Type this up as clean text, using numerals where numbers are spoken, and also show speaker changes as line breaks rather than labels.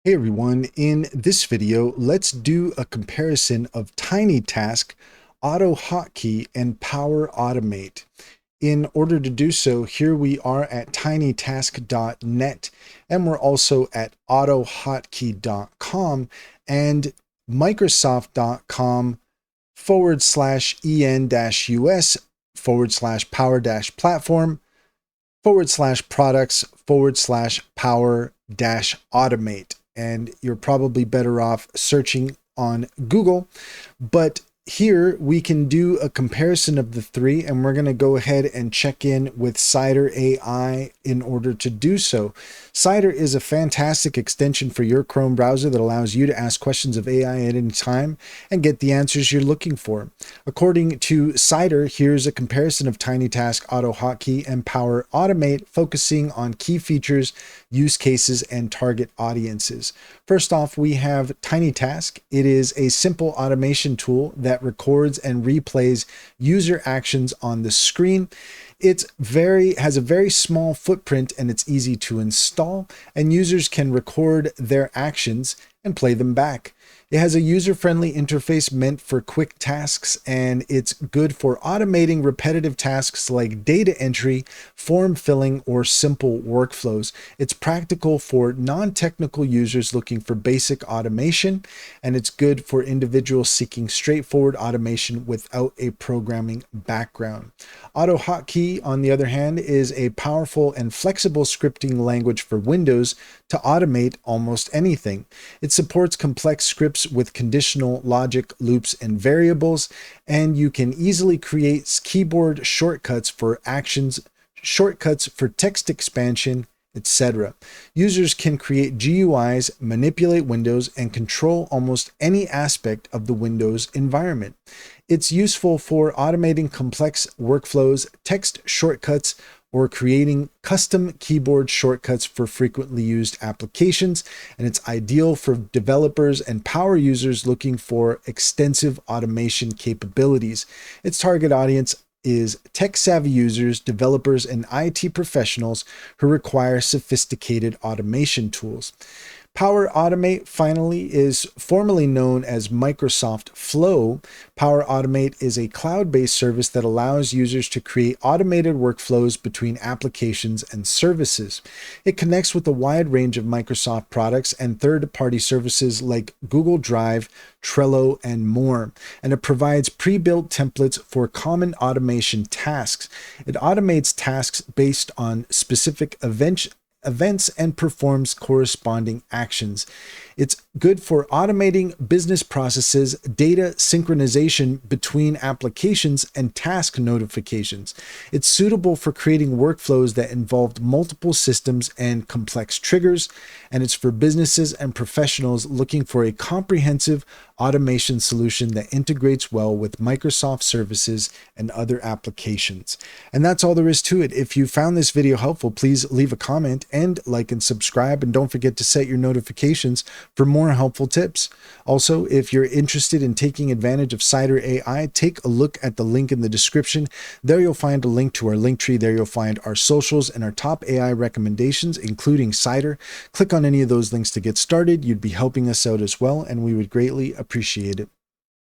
Hey everyone, in this video, let's do a comparison of Tinytask, Autohotkey, and Power Automate. In order to do so, here we are at tinytask.net, and we're also at autohotkey.com and microsoft.com/en-us/products/power-automate. And you're probably better off searching on Google, but here we can do a comparison of the three, and we're going to go ahead and check in with Cider AI in order to do so. Cider is a fantastic extension for your Chrome browser that allows you to ask questions of AI at any time and get the answers you're looking for. According to Cider, here's a comparison of Tinytask, Autohotkey, and Power Automate, focusing on key features, use cases, and target audiences. First off, we have Tinytask. It is a simple automation tool that records and replays user actions on the screen. It has a very small footprint and it's easy to install, and users can record their actions and play them back. It has a user-friendly interface meant for quick tasks, and it's good for automating repetitive tasks like data entry, form filling, or simple workflows. It's practical for non-technical users looking for basic automation, and it's good for individuals seeking straightforward automation without a programming background. Autohotkey, on the other hand, is a powerful and flexible scripting language for Windows to automate almost anything. It supports complex scripts with conditional logic, loops, and variables, and you can easily create keyboard shortcuts for actions, shortcuts for text expansion, etc. Users can create GUIs, manipulate windows, and control almost any aspect of the Windows environment. It's useful for automating complex workflows, text shortcuts, or creating custom keyboard shortcuts for frequently used applications, and it's ideal for developers and power users looking for extensive automation capabilities. Its target audience is tech-savvy users, developers, and IT professionals who require sophisticated automation tools. Power Automate, finally, is formerly known as Microsoft Flow. Power Automate is a cloud-based service that allows users to create automated workflows between applications and services. It connects with a wide range of Microsoft products and third-party services like Google Drive, Trello, and more. And it provides pre-built templates for common automation tasks. It automates tasks based on specific events and performs corresponding actions. It's good for automating business processes, data synchronization between applications, and task notifications. It's suitable for creating workflows that involve multiple systems and complex triggers, and it's for businesses and professionals looking for a comprehensive automation solution that integrates well with Microsoft services and other applications. And that's all there is to it. If you found this video helpful, please leave a comment and like and subscribe, and don't forget to set your notifications for more helpful tips. Also, if you're interested in taking advantage of Cider AI, take a look at the link in the description. There you'll find a link to our link tree. There you'll find our socials and our top AI recommendations, including Cider. Click on any of those links to get started. You'd be helping us out as well, and we would greatly appreciate it.